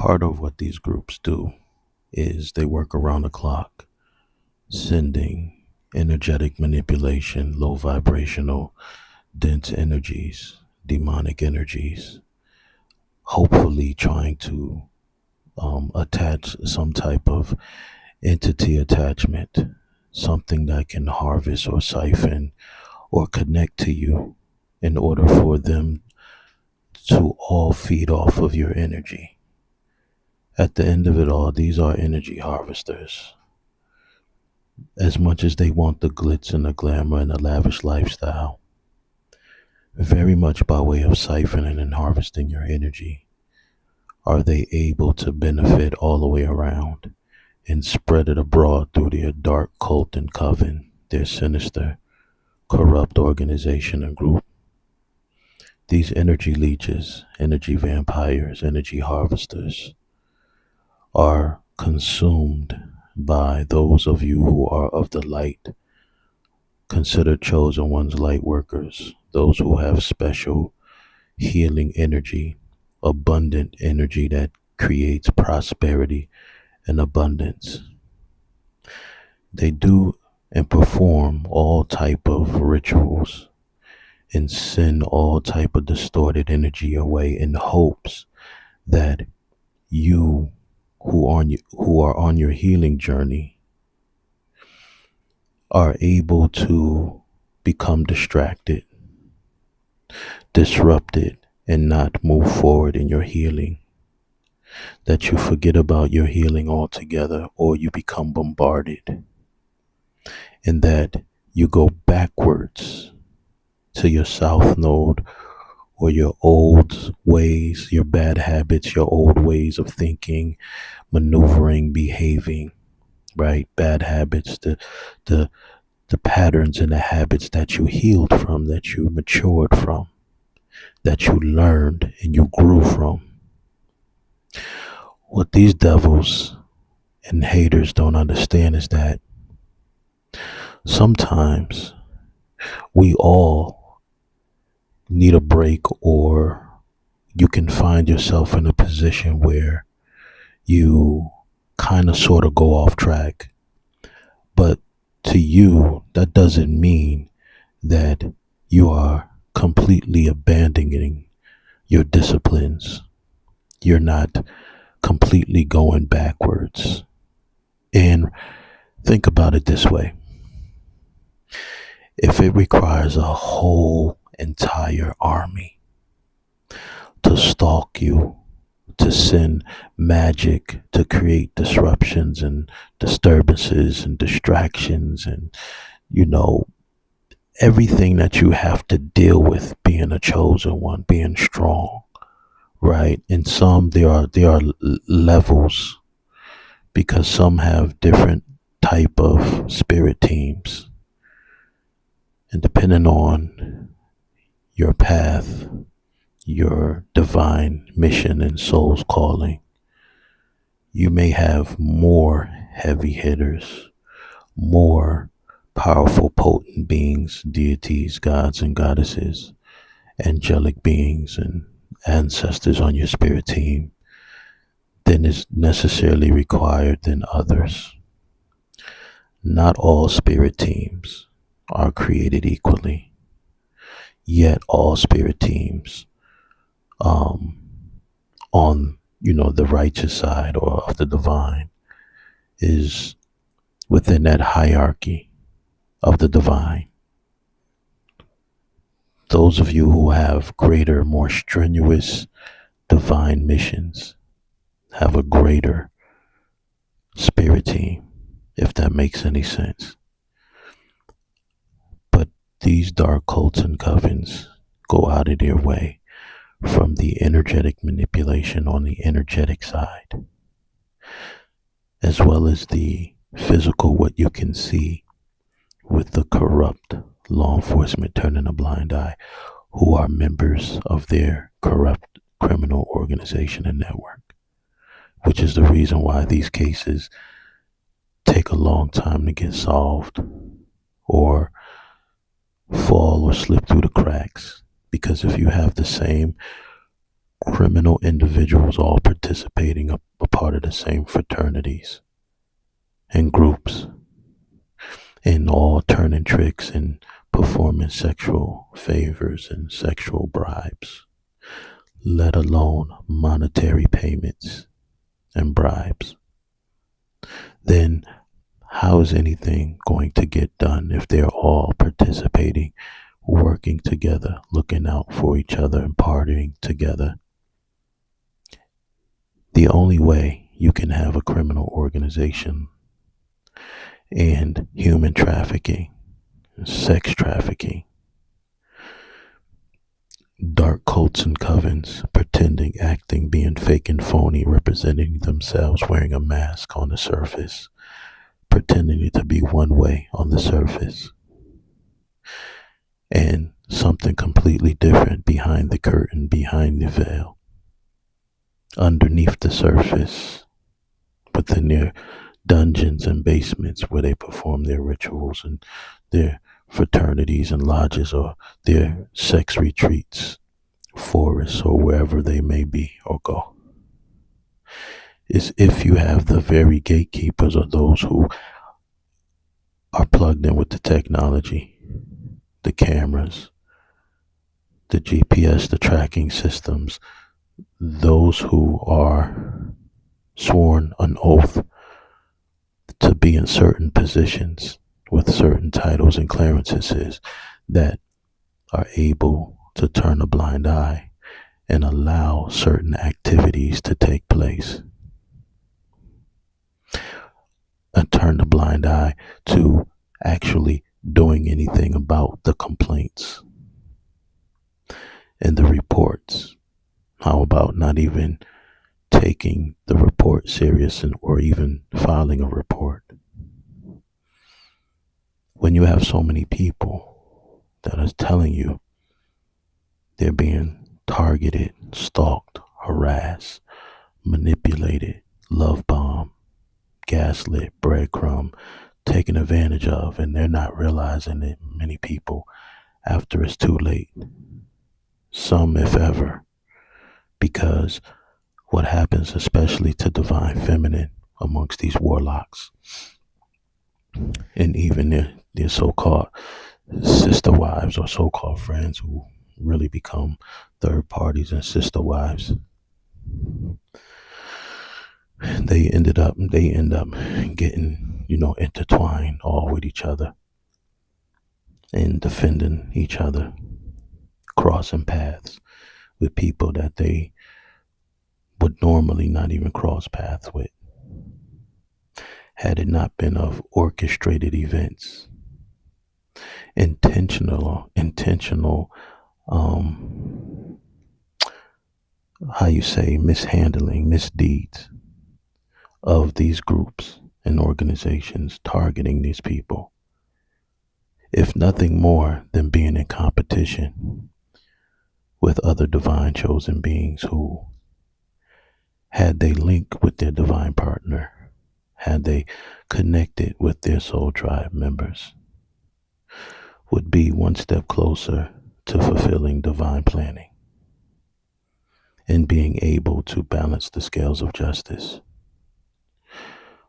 Part of what these groups do is they work around the clock, sending energetic manipulation, low vibrational, dense energies, demonic energies, hopefully trying to attach some type of entity attachment, something that can harvest or siphon or connect to you in order for them to all feed off of your energy. At the end of it all, these are energy harvesters. As much as they want the glitz and the glamour and the lavish lifestyle, very much by way of siphoning and harvesting your energy, are they able to benefit all the way around and spread it abroad through their dark cult and coven, their sinister, corrupt organization and group. These energy leeches, energy vampires, energy harvesters are consumed by those of you who are of the light, considered chosen ones, light workers, those who have special healing energy, abundant energy that creates prosperity and abundance. They do and perform all type of rituals and send all type of distorted energy away in hopes that you who are on your healing journey are able to become distracted, disrupted, and not move forward in your healing. That you forget about your healing altogether, or you become bombarded, and that you go backwards to your south node or your old ways, your bad habits, your old ways of thinking, maneuvering, behaving, right? Bad habits, the patterns and the habits that you healed from, that you matured from, that you learned and you grew from. What these devils and haters don't understand is that sometimes we all need a break, or you can find yourself in a position where you kind of sort of go off track. But to you, that doesn't mean that you are completely abandoning your disciplines. You're not completely going backwards. And think about it this way. If it requires a whole entire army to stalk you, to send magic, to create disruptions and disturbances and distractions and, everything that you have to deal with being a chosen one, being strong, right? And some, there are levels, because some have different type of spirit teams, and depending on your path, your divine mission and soul's calling, you may have more heavy hitters, more powerful, potent beings, deities, gods and goddesses, angelic beings and ancestors on your spirit team than is necessarily required than others. Not all spirit teams are created equally, yet all spirit teams on the righteous side or of the divine is within that hierarchy of the divine. Those of you who have greater, more strenuous divine missions have a greater spirit team, if that makes any sense. But these dark cults and covens go out of their way from the energetic manipulation on the energetic side, as well as the physical, what you can see, with the corrupt law enforcement turning a blind eye, who are members of their corrupt criminal organization and network, which is the reason why these cases take a long time to get solved or fall or slip through the cracks. Because if you have the same criminal individuals all participating a part of the same fraternities and groups, and all turning tricks and performing sexual favors and sexual bribes, let alone monetary payments and bribes. Then how is anything going to get done if they're all participating, working together, looking out for each other, and partying together? The only way you can have a criminal organization and human trafficking, sex trafficking, dark cults and covens, pretending, acting, being fake and phony, representing themselves, wearing a mask on the surface, pretending to be one way on the surface, and something completely different behind the curtain, behind the veil, underneath the surface, within their dungeons and basements where they perform their rituals and their fraternities and lodges or their sex retreats, forests, or wherever they may be or go. Is if you have the very gatekeepers or those who are plugged in with the technology, the cameras, the GPS, the tracking systems, those who are sworn an oath to be in certain positions with certain titles and clearances that are able to turn a blind eye and allow certain activities to take place, and turn a blind eye to actually doing anything about the complaints and the reports. How about not even taking the report serious or even filing a report? When you have so many people that are telling you they're being targeted, stalked, harassed, manipulated, love bombed, gaslit, breadcrumb, taken advantage of, and they're not realizing it, many people, after it's too late. Some, if ever, because what happens, especially to divine feminine amongst these warlocks and even their so-called sister wives or so-called friends who really become third parties and sister wives, they end up getting, intertwined all with each other and defending each other, crossing paths with people that they would normally not even cross paths with, had it not been of orchestrated events, intentional, mishandling, misdeeds of these groups and organizations targeting these people, if nothing more than being in competition with other divine chosen beings who, had they linked with their divine partner, had they connected with their soul tribe members, would be one step closer to fulfilling divine planning and being able to balance the scales of justice.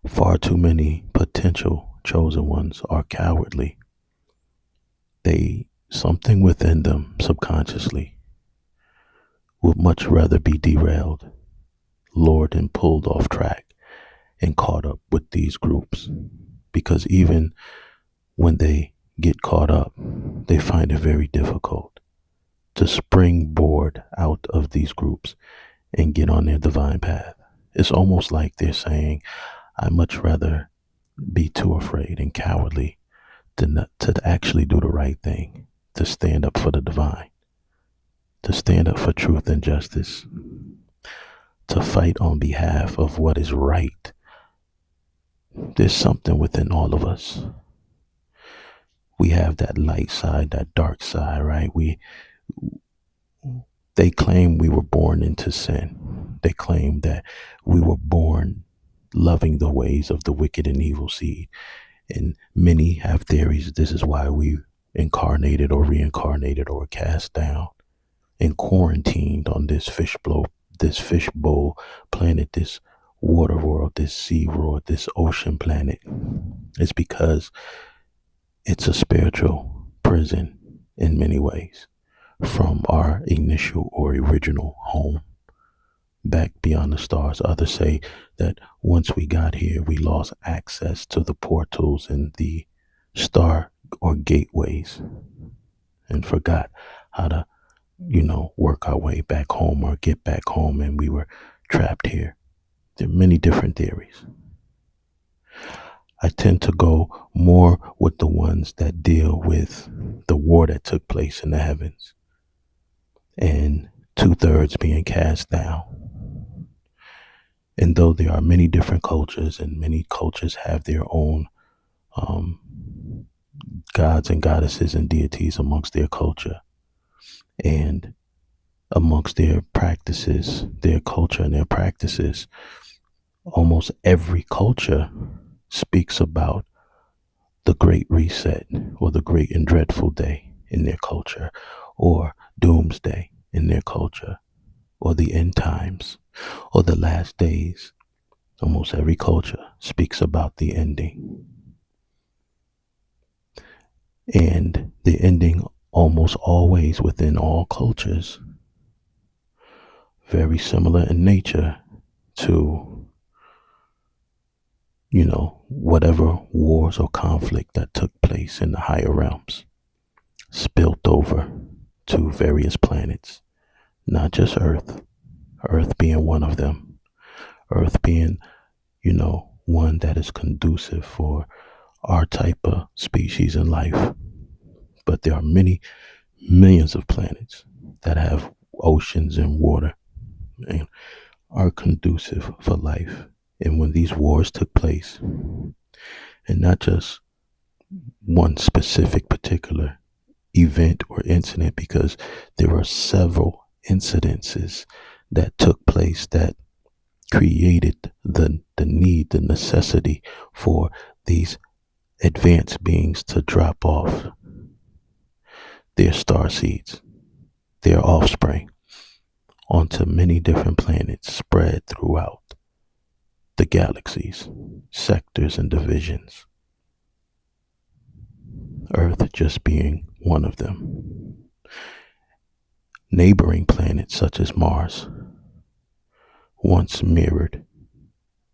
Far too many potential chosen ones are cowardly. Something within them subconsciously would much rather be derailed, lured and pulled off track and caught up with these groups, because even when they get caught up, they find it very difficult to springboard out of these groups and get on their divine path. It's almost like they're saying, I'd much rather be too afraid and cowardly to actually do the right thing, to stand up for the divine, to stand up for truth and justice, to fight on behalf of what is right. There's something within all of us. We have that light side, that dark side, right? They claim we were born into sin. They claim that we were born loving the ways of the wicked and evil seed. And many have theories this is why we incarnated or reincarnated or cast down. and quarantined on this fishbowl planet, this water world, this sea world, this ocean planet. It's because it's a spiritual prison in many ways from our initial or original home back beyond the stars. Others say that once we got here, we lost access to the portals and the star or gateways and forgot how to, work our way back home or get back home, and we were trapped here. There are many different theories. I tend to go more with the ones that deal with the war that took place in the heavens and 2/3 being cast down. And though there are many different cultures and many cultures have their own um, gods and goddesses and deities amongst their culture and amongst their practices, their culture and their practices, almost every culture speaks about the Great Reset or the Great and Dreadful Day in their culture, or Doomsday in their culture, or the end times, or the last days. Almost every culture speaks about the ending. And the ending almost always within all cultures, very similar in nature to, whatever wars or conflict that took place in the higher realms, spilt over to various planets, not just Earth being one of them, Earth being, one that is conducive for our type of species and life. But there are many millions of planets that have oceans and water and are conducive for life. And when these wars took place, and not just one specific particular event or incident, because there are several incidences that took place that created the need, the necessity for these advanced beings to drop off their star seeds, their offspring, onto many different planets spread throughout the galaxies, sectors, and divisions. Earth just being one of them. Neighboring planets such as Mars once mirrored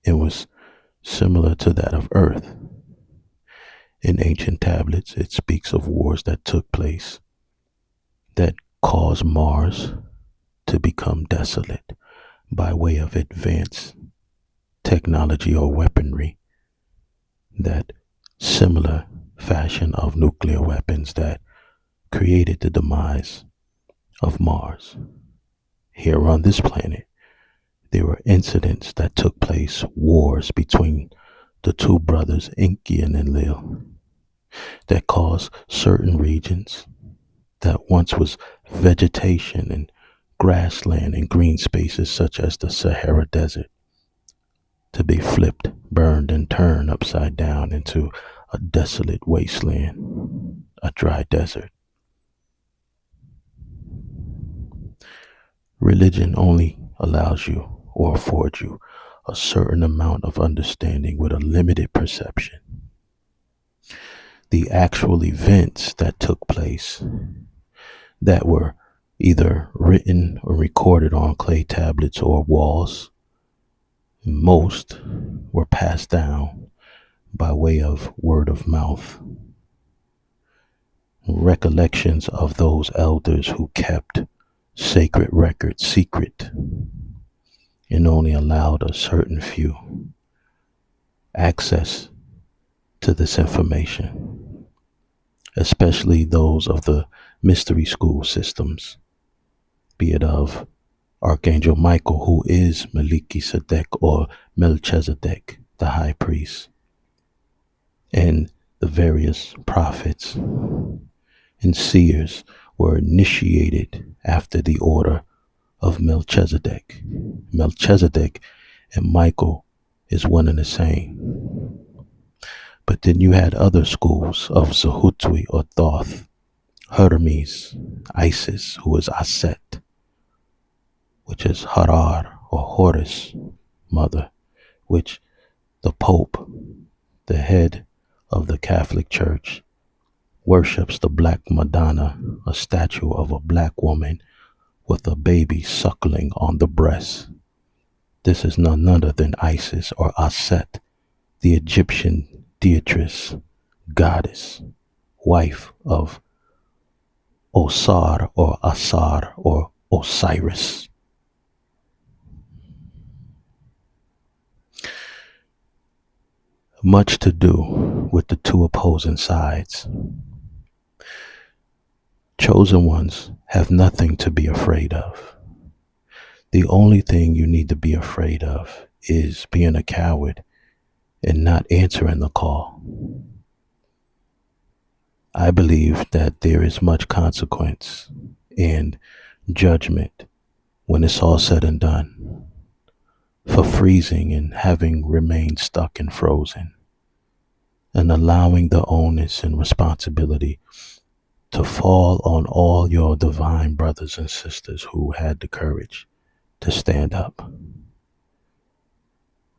and was similar to that of Earth. In ancient tablets, it speaks of wars that took place that caused Mars to become desolate by way of advanced technology or weaponry, that similar fashion of nuclear weapons that created the demise of Mars. Here on this planet, there were incidents that took place, wars between the two brothers, Enki and Enlil, that caused certain regions that once was vegetation and grassland and green spaces such as the Sahara Desert to be flipped, burned, and turned upside down into a desolate wasteland, a dry desert. Religion only allows you or affords you a certain amount of understanding with a limited perception. The actual events that took place that were either written or recorded on clay tablets or walls, most were passed down by way of word of mouth. Recollections of those elders who kept sacred records secret and only allowed a certain few access to this information, especially those of the mystery school systems, be it of Archangel Michael, who is Melchizedek or Melchizedek, the high priest, and the various prophets and seers were initiated after the order of Melchizedek. Melchizedek and Michael is one and the same. But then you had other schools of Zahutwi or Thoth, Hermes, Isis, who is Aset, which is Harar or Horus, mother, which the Pope, the head of the Catholic Church, worships the Black Madonna, a statue of a black woman with a baby suckling on the breast. This is none other than Isis or Aset, the Egyptian deitress, goddess, wife of Osar or Asar or Osiris. Much to do with the two opposing sides. Chosen ones have nothing to be afraid of. The only thing you need to be afraid of is being a coward and not answering the call. I believe that there is much consequence and judgment when it's all said and done for freezing and having remained stuck and frozen, and allowing the onus and responsibility to fall on all your divine brothers and sisters who had the courage to stand up,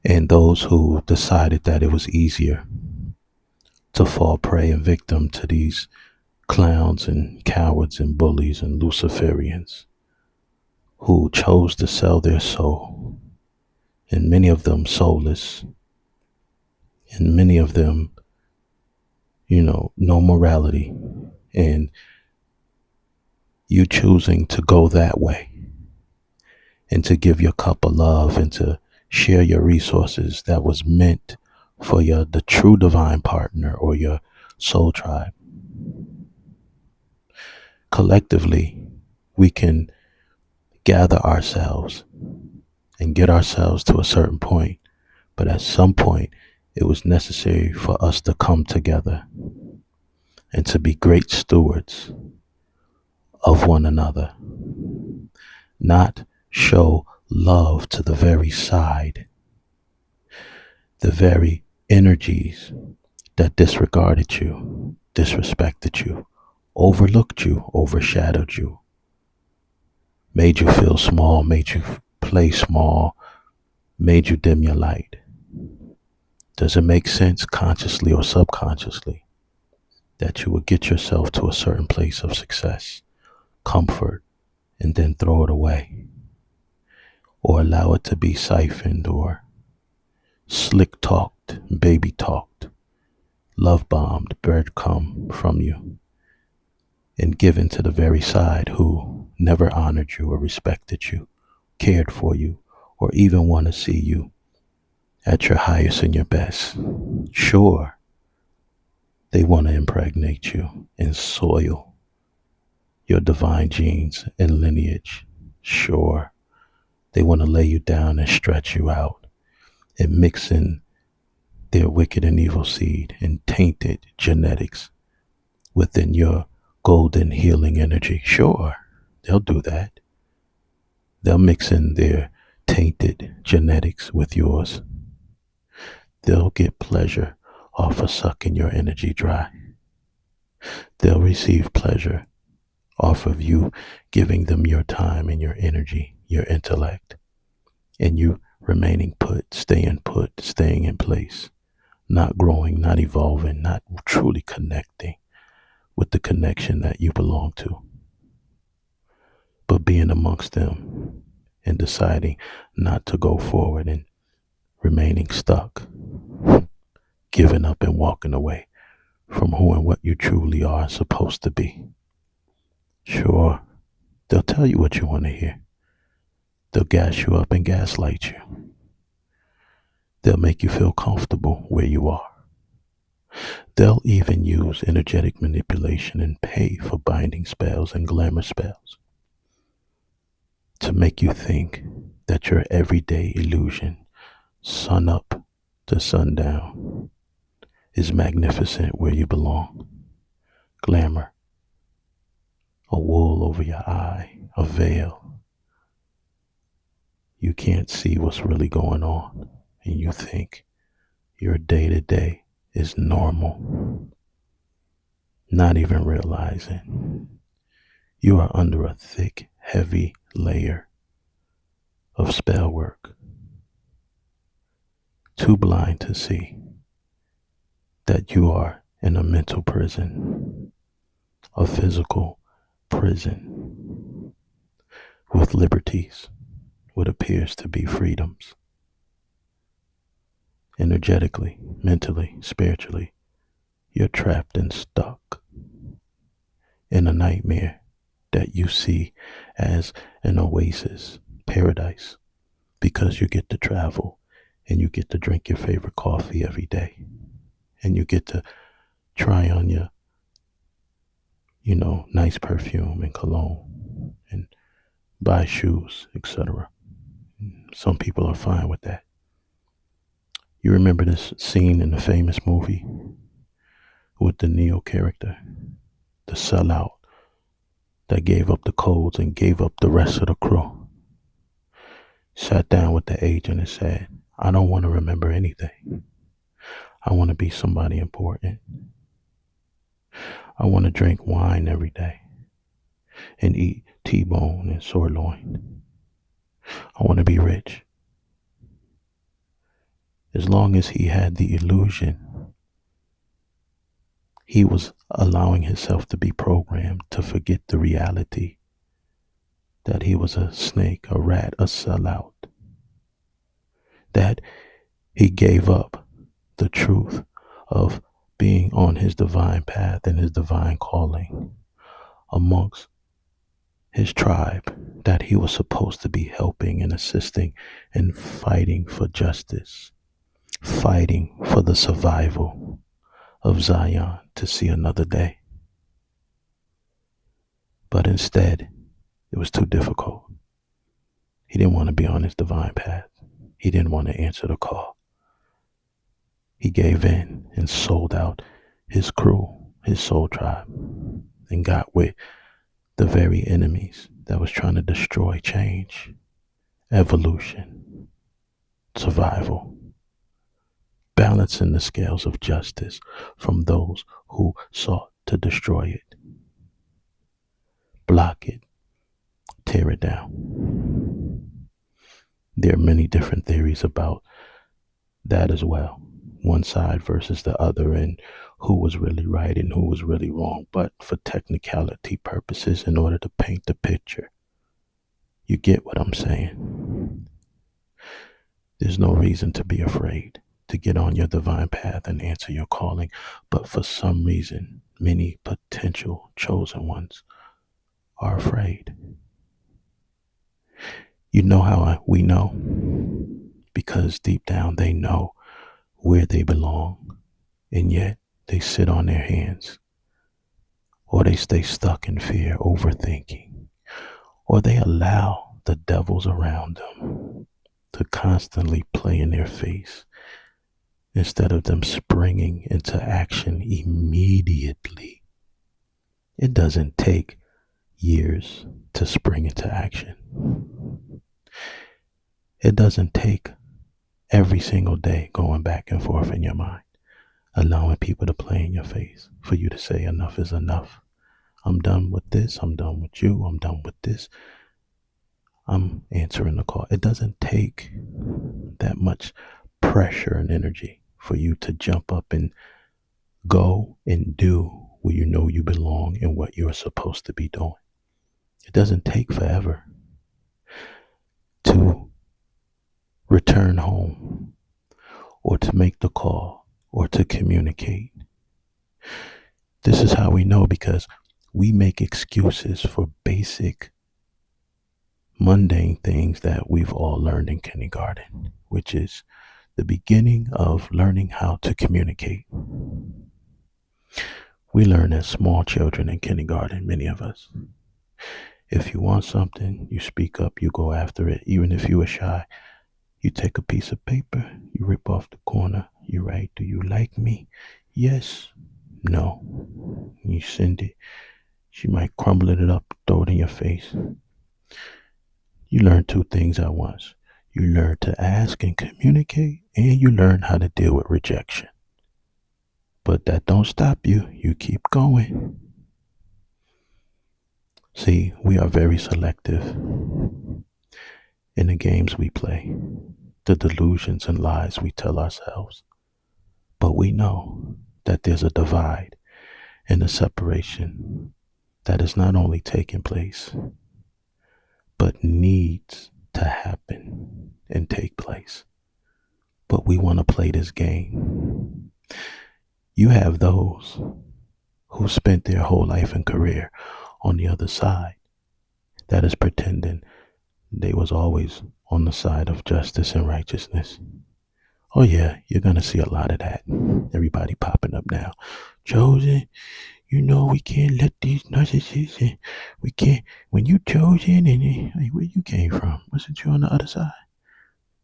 and those who decided that it was easier to fall prey and victim to these clowns and cowards and bullies and Luciferians who chose to sell their soul, and many of them soulless, and many of them, no morality, and you choosing to go that way and to give your cup of love and to share your resources that was meant for the true divine partner or your soul tribe. Collectively, we can gather ourselves and get ourselves to a certain point, but at some point it was necessary for us to come together and to be great stewards of one another, not show love to the very side, the very energies that disregarded you, disrespected you, overlooked you, overshadowed you, made you feel small, made you play small, made you dim your light. Does it make sense, consciously or subconsciously, that you would get yourself to a certain place of success, comfort, and then throw it away? Or allow it to be siphoned or slick talked, baby talked, love bombed, breadcrumb from you, and given to the very side who never honored you or respected you, cared for you, or even want to see you at your highest and your best. Sure, they want to impregnate you and soil your divine genes and lineage. Sure, they want to lay you down and stretch you out and mix in their wicked and evil seed and tainted genetics within your golden healing energy. Sure, they'll do that. They'll mix in their tainted genetics with yours. They'll get pleasure off of sucking your energy dry. They'll receive pleasure off of you giving them your time and your energy, your intellect, and you remaining staying in place, not growing, not evolving, not truly connecting with the connection that you belong to, but being amongst them and deciding not to go forward and remaining stuck, giving up and walking away from who and what you truly are supposed to be. Sure, they'll tell you what you want to hear. They'll gas you up and gaslight you. They'll make you feel comfortable where you are. They'll even use energetic manipulation and pay for binding spells and glamour spells to make you think that your everyday illusion, sun up to sundown, is magnificent where you belong. Glamour, a wool over your eye, a veil. You can't see what's really going on, and you think your day-to-day is normal. not even realizing you are under a thick, heavy layer of spell work, too blind to see that you are in a mental prison, a physical prison with liberties, what appears to be freedoms. Energetically, mentally, spiritually, you're trapped and stuck in a nightmare that you see as an oasis, paradise, because you get to travel and you get to drink your favorite coffee every day and you get to try on your, nice perfume and cologne and buy shoes, etc. Some people are fine with that. You remember this scene in the famous movie with the Neo character, the sellout that gave up the codes and gave up the rest of the crew. Sat down with the agent and said, I don't want to remember anything. I want to be somebody important. I want to drink wine every day and eat T-bone and sirloin. I want to be rich. As long as he had the illusion, he was allowing himself to be programmed to forget the reality that he was a snake, a rat, a sellout. That he gave up the truth of being on his divine path and his divine calling amongst his tribe that he was supposed to be helping and assisting and fighting for justice, fighting for the survival of Zion to see another day. But instead, it was too difficult. He didn't want to be on his divine path. He didn't want to answer the call. He gave in and sold out his crew, his soul tribe, and got with the very enemies that was trying to destroy change, evolution, survival, balancing the scales of justice from those who sought to destroy it, block it, tear it down. There are many different theories about that as well. One side versus the other, and who was really right and who was really wrong. But for technicality purposes, in order to paint the picture, you get what I'm saying. There's no reason to be afraid to get on your divine path and answer your calling. But for some reason, many potential chosen ones are afraid. You know how we know? Because deep down they know where they belong, and yet they sit on their hands, or they stay stuck in fear, overthinking, or they allow the devils around them to constantly play in their face instead of them springing into action immediately. It doesn't take years to spring into action. It doesn't take every single day going back and forth in your mind, allowing people to play in your face for you to say enough is enough. I'm done with this. I'm done with you. I'm done with this. I'm answering the call. It doesn't take that much pressure and energy for you to jump up and go and do where you know you belong and what you're supposed to be doing. It doesn't take forever to return home or to make the call or to communicate. This is how we know, because we make excuses for basic, mundane things that we've all learned in kindergarten, which is the beginning of learning how to communicate. We learn as small children in kindergarten, many of us. If you want something, you speak up, you go after it. Even if you are shy, you take a piece of paper, you rip off the corner, you write, do you like me? Yes, no. You send it. She might crumble it up, throw it in your face. You learn two things at once. You learn to ask and communicate, and you learn how to deal with rejection. But that don't stop you. You keep going. See, we are very selective in the games we play, the delusions and lies we tell ourselves. But we know that there's a divide and a separation that is not only taking place, but needs to happen and take place. But we want to play this game. You have those who spent their whole life and career on the other side that is pretending they was always on the side of justice and righteousness. Oh yeah, you're gonna see a lot of that. Everybody popping up now. Chosen, we can't let these narcissists, we can't, when you chosen and like, where you came from? Wasn't you on the other side?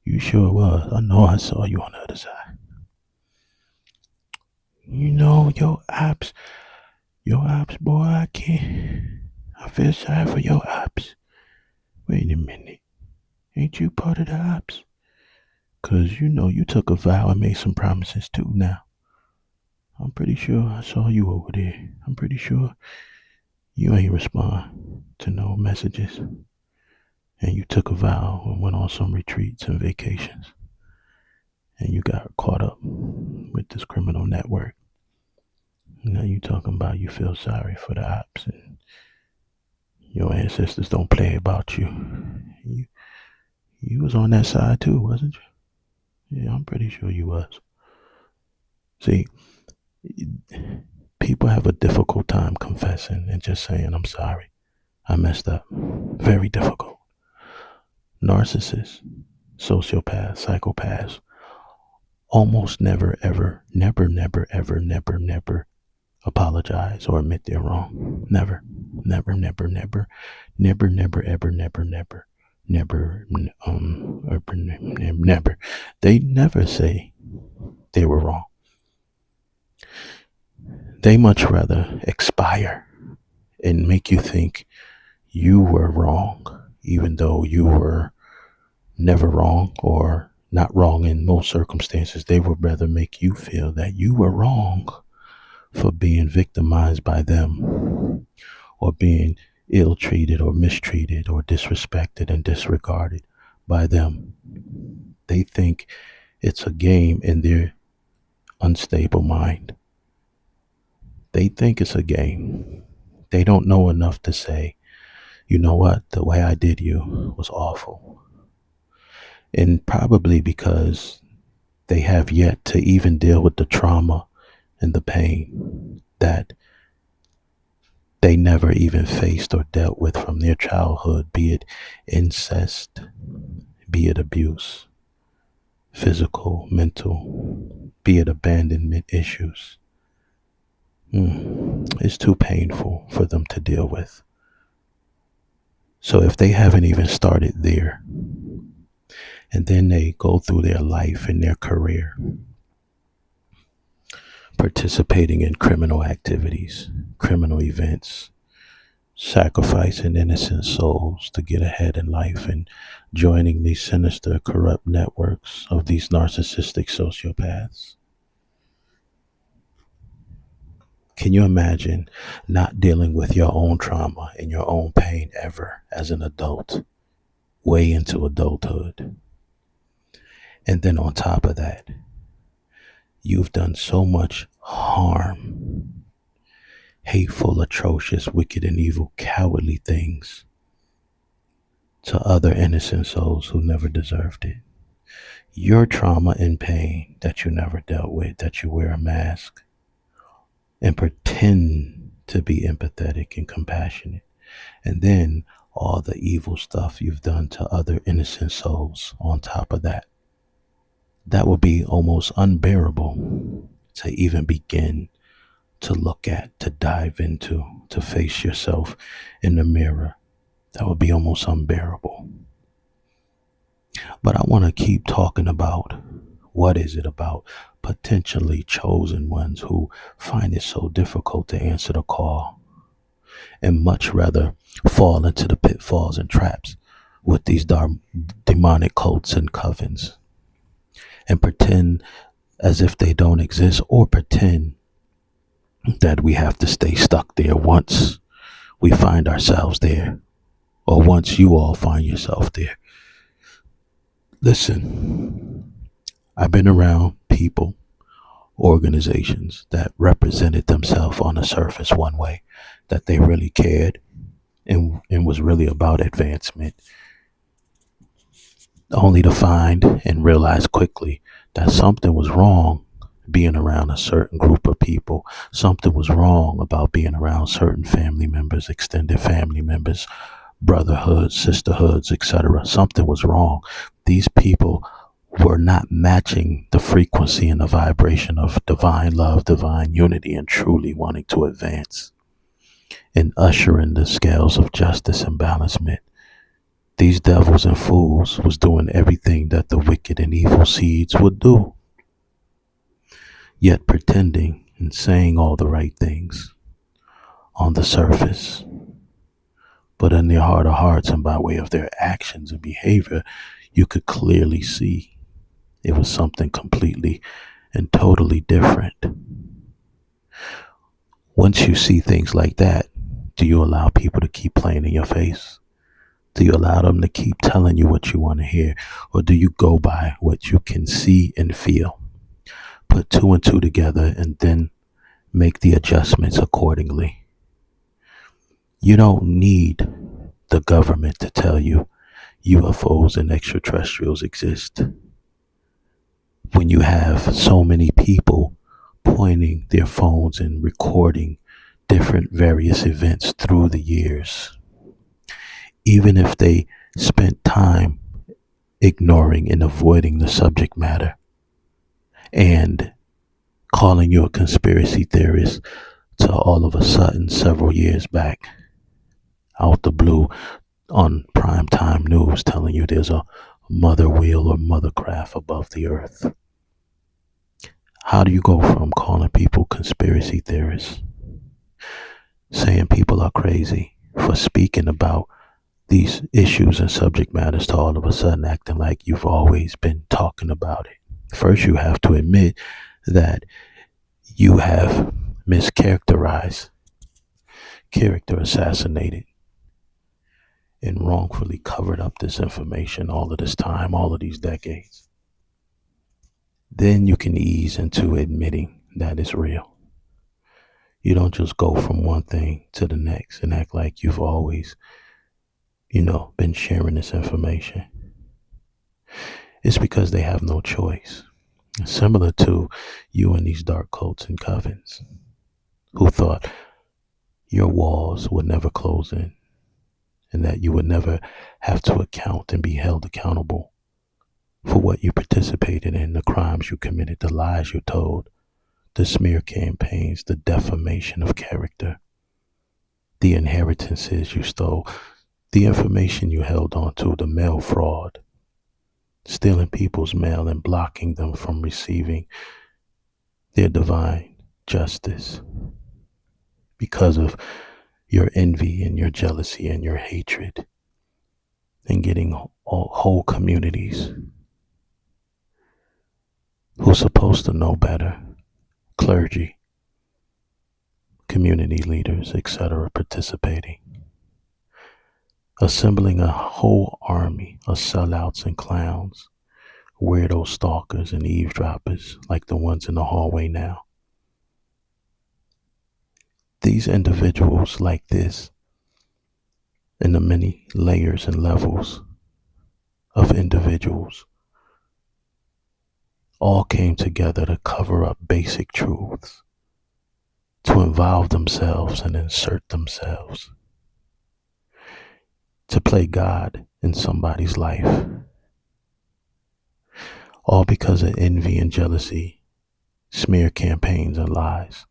You sure was. I know I saw you on the other side. Your ops, boy, I can't. I feel sorry for your ops. Wait a minute. Ain't you part of the ops? 'Cause you took a vow and made some promises too now. I'm pretty sure I saw you over there. I'm pretty sure you ain't respond to no messages. And you took a vow and went on some retreats and vacations. And you got caught up with this criminal network. Now you talking about you feel sorry for the ops and your ancestors don't play about you. You was on that side too, wasn't you? Yeah, I'm pretty sure you was. See, people have a difficult time confessing and just saying, I'm sorry. I messed up. Very difficult. Narcissists, sociopaths, psychopaths almost never, ever, never apologize or admit they're wrong. Never, never. They never say they were wrong. They much rather expire and make you think you were wrong, even though you were never wrong or not wrong in most circumstances. They would rather make you feel that you were wrong for being victimized by them or being ill-treated or mistreated or disrespected and disregarded by them. They think it's a game in their unstable mind. They think it's a game. They don't know enough to say, you know what, the way I did you was awful. And probably because they have yet to even deal with the trauma and the pain that they never even faced or dealt with from their childhood, be it incest, be it abuse, physical, mental, be it abandonment issues. It's too painful for them to deal with. So if they haven't even started there, and then they go through their life and their career participating in criminal activities, criminal events, sacrificing innocent souls to get ahead in life and joining these sinister, corrupt networks of these narcissistic sociopaths. Can you imagine not dealing with your own trauma and your own pain ever as an adult, way into adulthood? And then on top of that, you've done so much harm, hateful, atrocious, wicked, and evil, cowardly things to other innocent souls who never deserved it. Your trauma and pain that you never dealt with, that you wear a mask and pretend to be empathetic and compassionate. And then all the evil stuff you've done to other innocent souls on top of that. That would be almost unbearable to even begin to look at, to dive into, to face yourself in the mirror. That would be almost unbearable. But I want to keep talking about what is it about potentially chosen ones who find it so difficult to answer the call and much rather fall into the pitfalls and traps with these demonic cults and covens and pretend as if they don't exist, or pretend that we have to stay stuck there once we find ourselves there, or once you all find yourself there. Listen, I've been around people, organizations that represented themselves on the surface one way, that they really cared and was really about advancement, only to find and realize quickly that something was wrong being around a certain group of people. Something was wrong about being around certain family members, extended family members, brotherhoods, sisterhoods, etc. Something was wrong. These people were not matching the frequency and the vibration of divine love, divine unity, and truly wanting to advance and usher in the scales of justice and balancement. These devils and fools was doing everything that the wicked and evil seeds would do, yet pretending and saying all the right things on the surface. But in their heart of hearts and by way of their actions and behavior, you could clearly see it was something completely and totally different. Once you see things like that, do you allow people to keep playing in your face? Do you allow them to keep telling you what you want to hear? Or do you go by what you can see and feel? Put two and two together and then make the adjustments accordingly. You don't need the government to tell you UFOs and extraterrestrials exist. When you have so many people pointing their phones and recording different various events through the years, even if they spent time ignoring and avoiding the subject matter and calling you a conspiracy theorist to all of a sudden several years back out the blue on primetime news telling you there's a mother wheel or mother craft above the earth. How do you go from calling people conspiracy theorists, saying people are crazy for speaking about these issues and subject matters, to all of a sudden acting like you've always been talking about it? First, you have to admit that you have mischaracterized, character assassinated, and wrongfully covered up this information all of this time, all of these decades. Then you can ease into admitting that it's real. You don't just go from one thing to the next and act like you've always, been sharing this information. It's because they have no choice. Similar to you and these dark cults and covens who thought your walls would never close in and that you would never have to account and be held accountable for what you participated in, the crimes you committed, the lies you told, the smear campaigns, the defamation of character, the inheritances you stole, the information you held on to, the mail fraud, stealing people's mail and blocking them from receiving their divine justice because of your envy and your jealousy and your hatred, and getting whole communities who's supposed to know better, clergy, community leaders, etc., participating, assembling a whole army of sellouts and clowns, weirdo stalkers and eavesdroppers like the ones in the hallway now. These individuals like this, and the many layers and levels of individuals, all came together to cover up basic truths, to involve themselves and insert themselves, to play God in somebody's life, all because of envy and jealousy, smear campaigns and lies,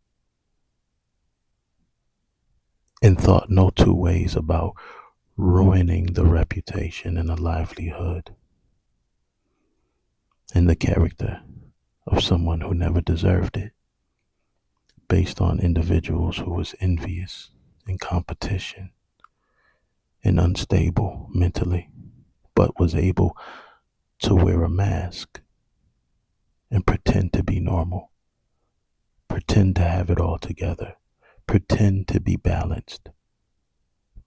and thought no two ways about ruining the reputation and the livelihood and the character of someone who never deserved it, based on individuals who was envious, in competition, and unstable mentally, but was able to wear a mask and pretend to be normal Pretend to have it all together. Pretend to be balanced.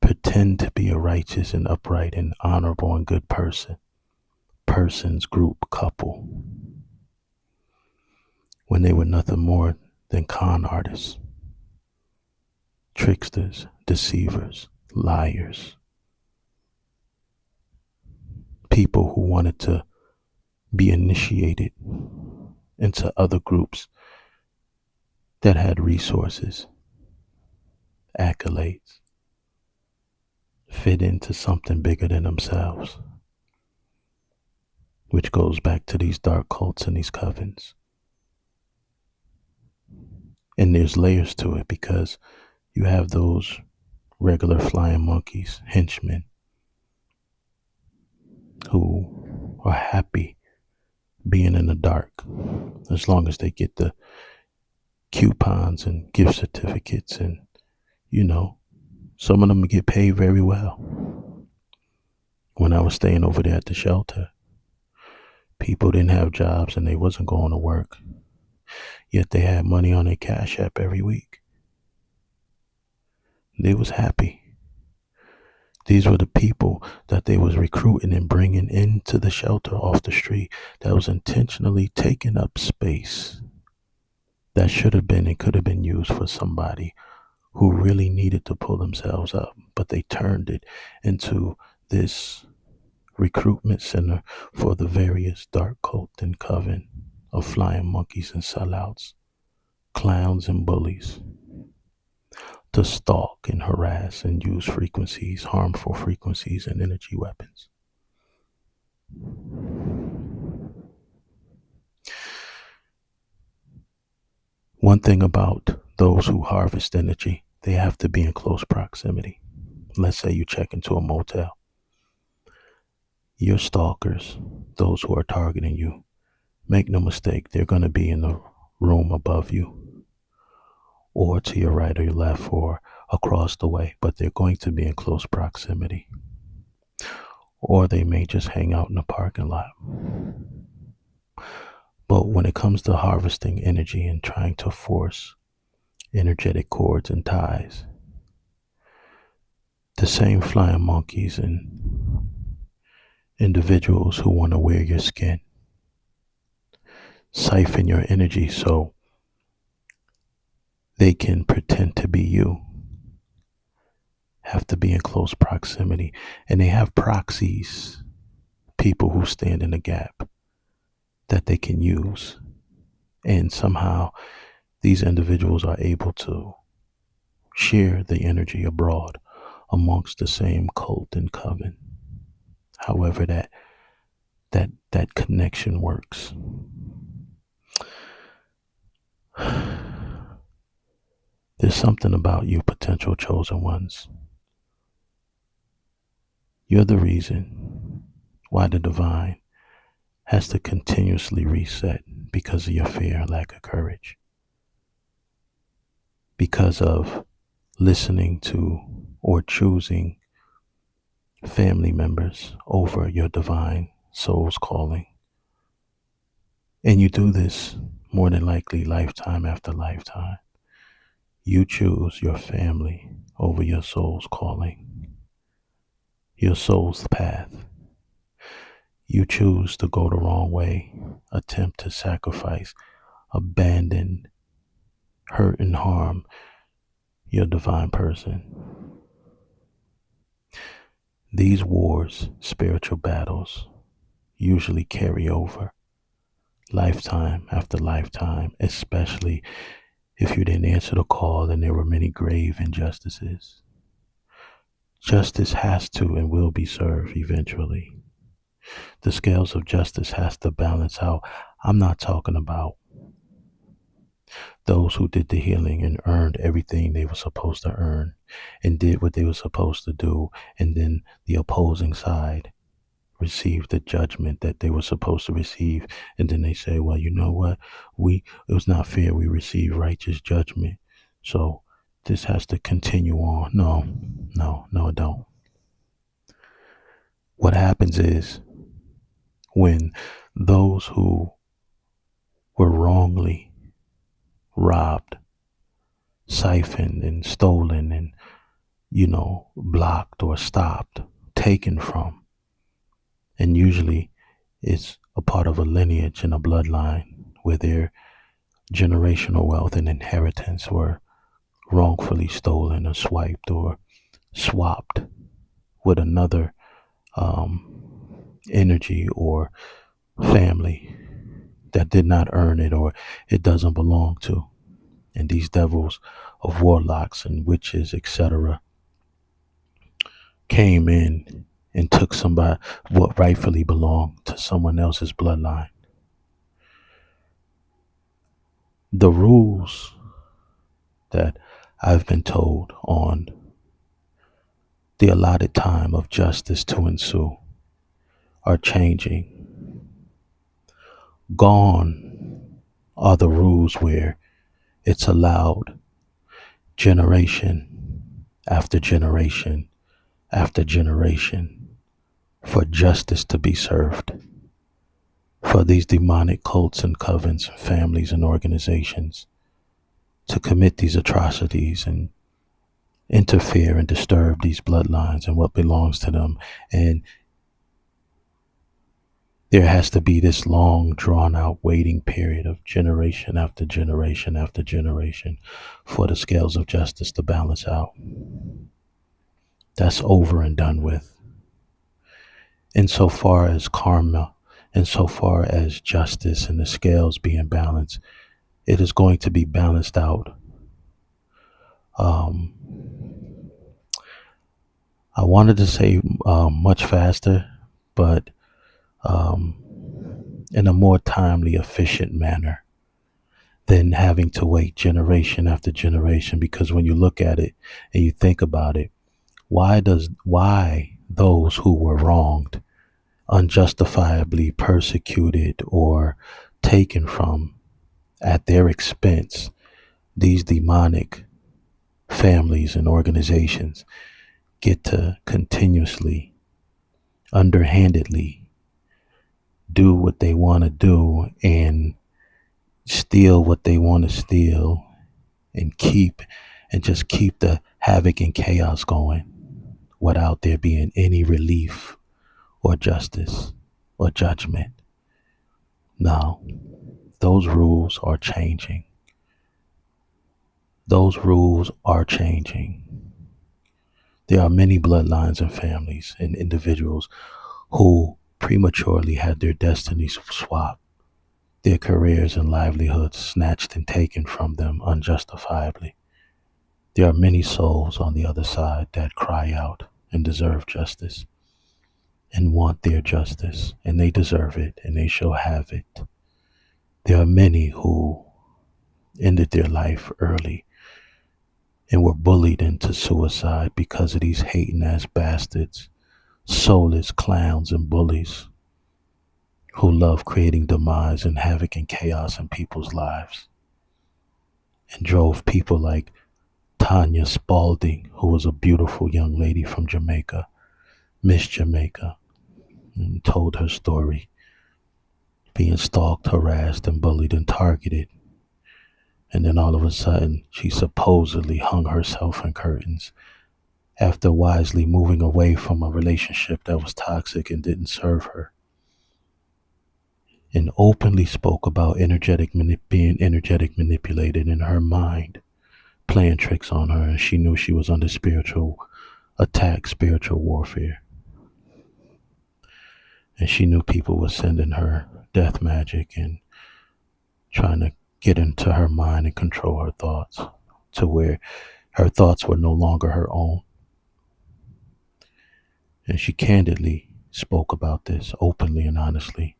Pretend to be a righteous and upright and honorable and good person. Persons, group, couple. When they were nothing more than con artists, tricksters, deceivers, liars. People who wanted to be initiated into other groups that had resources, accolades, fit into something bigger than themselves, which goes back to these dark cults and these covens. And there's layers to it, because you have those regular flying monkeys, henchmen, who are happy being in the dark as long as they get the coupons and gift certificates, and some of them get paid very well. When I was staying over there at the shelter, people didn't have jobs and they wasn't going to work, yet they had money on their Cash App every week. They was happy. These were the people that they was recruiting and bringing into the shelter off the street, that was intentionally taking up space that should have been and could have been used for somebody who really needed to pull themselves up. But they turned it into this recruitment center for the various dark cult and coven of flying monkeys and sellouts, clowns and bullies, to stalk and harass and use frequencies, harmful frequencies and energy weapons. One thing about those who harvest energy, they have to be in close proximity. Let's say you check into a motel. Your stalkers, those who are targeting you, make no mistake, they're going to be in the room above you, or to your right or your left, or across the way, but they're going to be in close proximity. Or they may just hang out in the parking lot. But when it comes to harvesting energy and trying to force energetic cords and ties, the same flying monkeys and individuals who want to wear your skin, siphon your energy so they can pretend to be you, have to be in close proximity. And they have proxies, people who stand in the gap that they can use. And somehow these individuals are able to share the energy abroad amongst the same cult and coven. However that connection works. There's something about you, potential chosen ones. You're the reason why the divine has to continuously reset, because of your fear and lack of courage, because of listening to or choosing family members over your divine soul's calling. And you do this more than likely lifetime after lifetime. You choose your family over your soul's calling, your soul's path. You choose to go the wrong way, attempt to sacrifice, abandon, hurt, and harm your divine person. These wars, spiritual battles, usually carry over lifetime after lifetime, especially if you didn't answer the call and there were many grave injustices. Justice has to and will be served eventually. The scales of justice has to balance out. I'm not talking about those who did the healing and earned everything they were supposed to earn and did what they were supposed to do, and then the opposing side received the judgment that they were supposed to receive, and then they say, well, you know what, it was not fair, we received righteous judgment, so this has to continue on. No, it don't. What happens is, when those who were wrongly robbed, siphoned, and stolen, and, blocked or stopped, taken from. And usually it's a part of a lineage and a bloodline where their generational wealth and inheritance were wrongfully stolen or swiped or swapped with another energy or family that did not earn it or it doesn't belong to. And these devils of warlocks and witches, etc., came in and took somebody what rightfully belonged to someone else's bloodline. The rules that I've been told on the allotted time of justice to ensue are changing. Gone are the rules where it's allowed generation after generation after generation for justice to be served, for these demonic cults and covens, families and organizations to commit these atrocities and interfere and disturb these bloodlines and what belongs to them. And there has to be this long, drawn out waiting period of generation after generation after generation for the scales of justice to balance out. That's over and done with. Insofar as karma, insofar as justice and the scales being balanced, it is going to be balanced out. I wanted to say much faster, but in a more timely, efficient manner than having to wait generation after generation. Because when you look at it and you think about it, why those who were wronged, unjustifiably persecuted or taken from at their expense, these demonic families and organizations get to continuously, underhandedly do what they want to do and steal what they want to steal and just keep the havoc and chaos going without there being any relief or justice or judgment? Now, those rules are changing. Those rules are changing. There are many bloodlines and families and individuals who prematurely had their destinies swapped, their careers and livelihoods snatched and taken from them unjustifiably. There are many souls on the other side that cry out and deserve justice and want their justice, and they deserve it and they shall have it. There are many who ended their life early and were bullied into suicide because of these hating ass bastards, soulless clowns and bullies who love creating demise and havoc and chaos in people's lives, and drove people like Tanya Spalding, who was a beautiful young lady from Jamaica, Miss Jamaica, and told her story, being stalked, harassed, and bullied and targeted. And then all of a sudden, she supposedly hung herself in curtains after wisely moving away from a relationship that was toxic and didn't serve her, and openly spoke about being energetic manipulated in her mind, playing tricks on her, and she knew she was under spiritual attack, spiritual warfare. And she knew people were sending her death magic and trying to get into her mind and control her thoughts to where her thoughts were no longer her own. And she candidly spoke about this openly and honestly.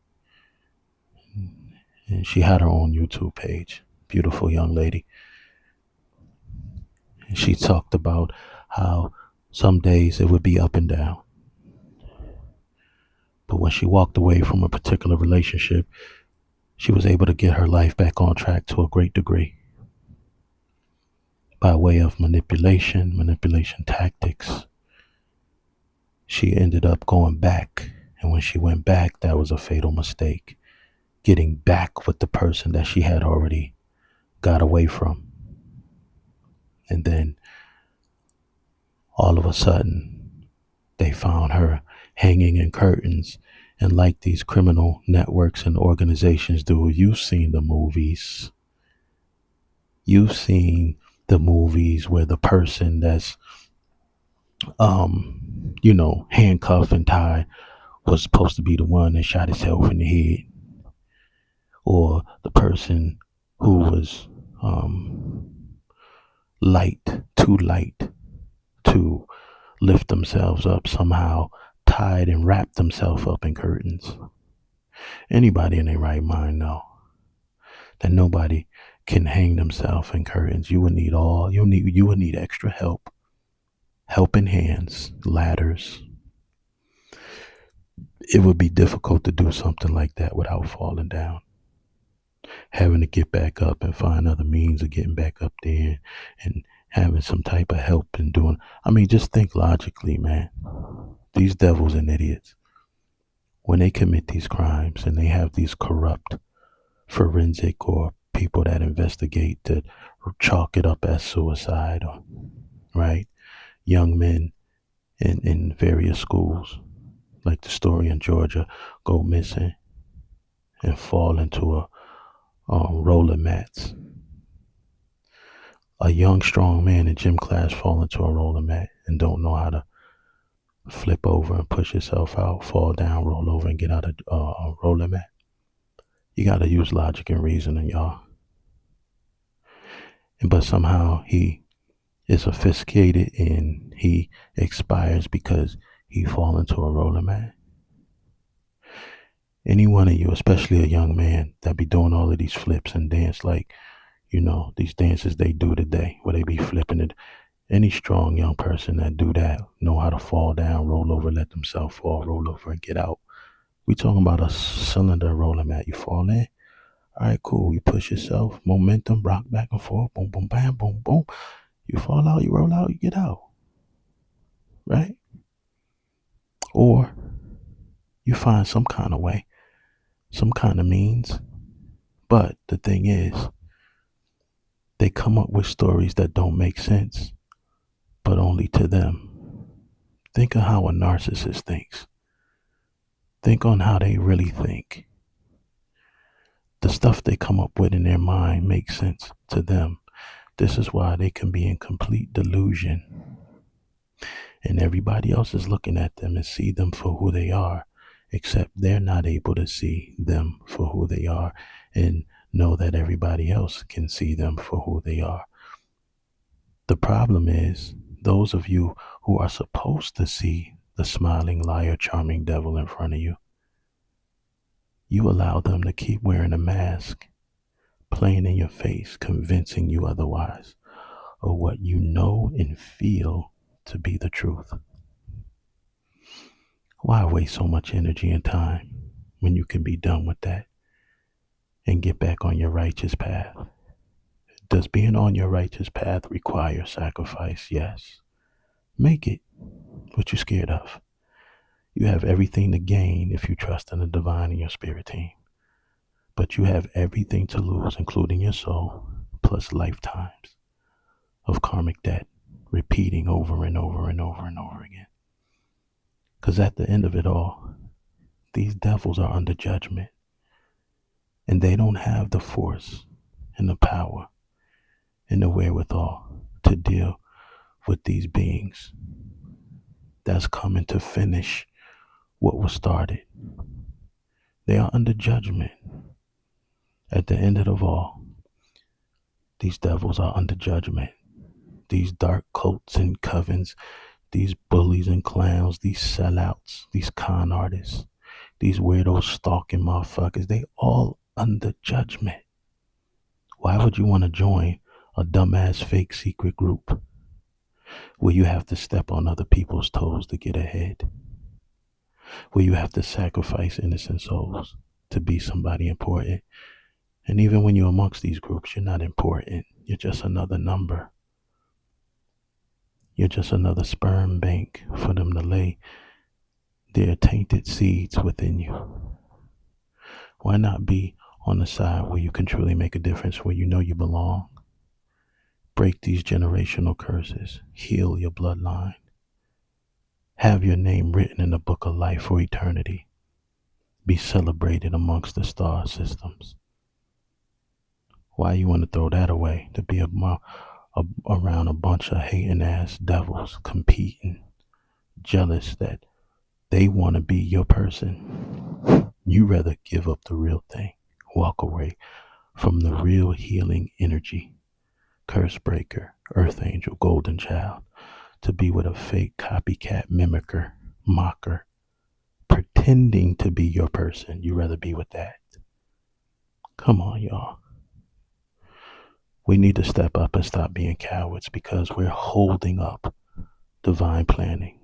And she had her own YouTube page, beautiful young lady. And she talked about how some days it would be up and down. But when she walked away from a particular relationship, she was able to get her life back on track to a great degree by way of manipulation tactics. She ended up going back, and when she went back, that was a fatal mistake, getting back with the person that she had already got away from. And then all of a sudden, they found her hanging in curtains. And like these criminal networks and organizations do, you've seen the movies. You've seen the movies where the person that's, handcuffed and tied was supposed to be the one that shot himself in the head, or the person who was light, too light to lift themselves up, somehow tied and wrapped themselves up in curtains. Anybody in their right mind know that nobody can hang themselves in curtains. You would need extra help, helping hands, ladders. It would be difficult to do something like that without falling down, having to get back up and find other means of getting back up there, and having some type of help in doing. I mean, just think logically, man. These devils and idiots, when they commit these crimes and they have these corrupt forensic or people that investigate to chalk it up as suicide, or right, young men in various schools, like the story in Georgia, go missing and fall into a roller mats. A young, strong man in gym class fall into a roller mat and don't know how to flip over and push yourself out, fall down, roll over, and get out of a roller mat. You got to use logic and reasoning, y'all. But somehow he is sophisticated and he expires because he fall into a roller mat. Any one of you, especially a young man, that be doing all of these flips and dance like, these dances they do today, where they be flipping it. Any strong young person that do that know how to fall down, roll over, let themselves fall, roll over, and get out. We talking about a cylinder roller mat. You fall in. All right, cool. You push yourself, momentum, rock back and forth, boom, boom, bam, boom, boom. You fall out, you roll out, you get out. Right? Or you find some kind of way, some kind of means. But the thing is, they come up with stories that don't make sense, but only to them. Think of how a narcissist thinks. Think on how they really think. The stuff they come up with in their mind makes sense to them. This is why they can be in complete delusion. And everybody else is looking at them and see them for who they are, except they're not able to see them for who they are and know that everybody else can see them for who they are. The problem is, those of you who are supposed to see the smiling, liar, charming devil in front of you, you allow them to keep wearing a mask, playing in your face, convincing you otherwise of what you know and feel to be the truth. Why waste so much energy and time when you can be done with that and get back on your righteous path? Does being on your righteous path require sacrifice? Yes. Make it. What you scared of? You have everything to gain if you trust in the divine and your spirit team. But you have everything to lose, including your soul, plus lifetimes of karmic debt, repeating over and over and over and over again. Because at the end of it all, these devils are under judgment. And they don't have the force and the power and the wherewithal to deal with these beings that's coming to finish what was started. They are under judgment. At the end of it all, these devils are under judgment. These dark cults and covens, these bullies and clowns, these sellouts, these con artists, these weirdos stalking motherfuckers, they all under judgment. Why would you want to join a dumbass fake secret group where you have to step on other people's toes to get ahead? Where you have to sacrifice innocent souls to be somebody important? And even when you're amongst these groups, you're not important. You're just another number. You're just another sperm bank for them to lay their tainted seeds within you. Why not be on the side where you can truly make a difference, where you know you belong. Break these generational curses. Heal your bloodline. Have your name written in the book of life for eternity. Be celebrated amongst the star systems. Why you want to throw that away? To be around a bunch of hating ass devils competing, jealous that they want to be your person. You rather give up the real thing. Walk away from the real healing energy. Curse breaker, earth angel, golden child. To be with a fake copycat mimicker, mocker, pretending to be your person. You rather be with that. Come on, y'all. We need to step up and stop being cowards, because we're holding up divine planning.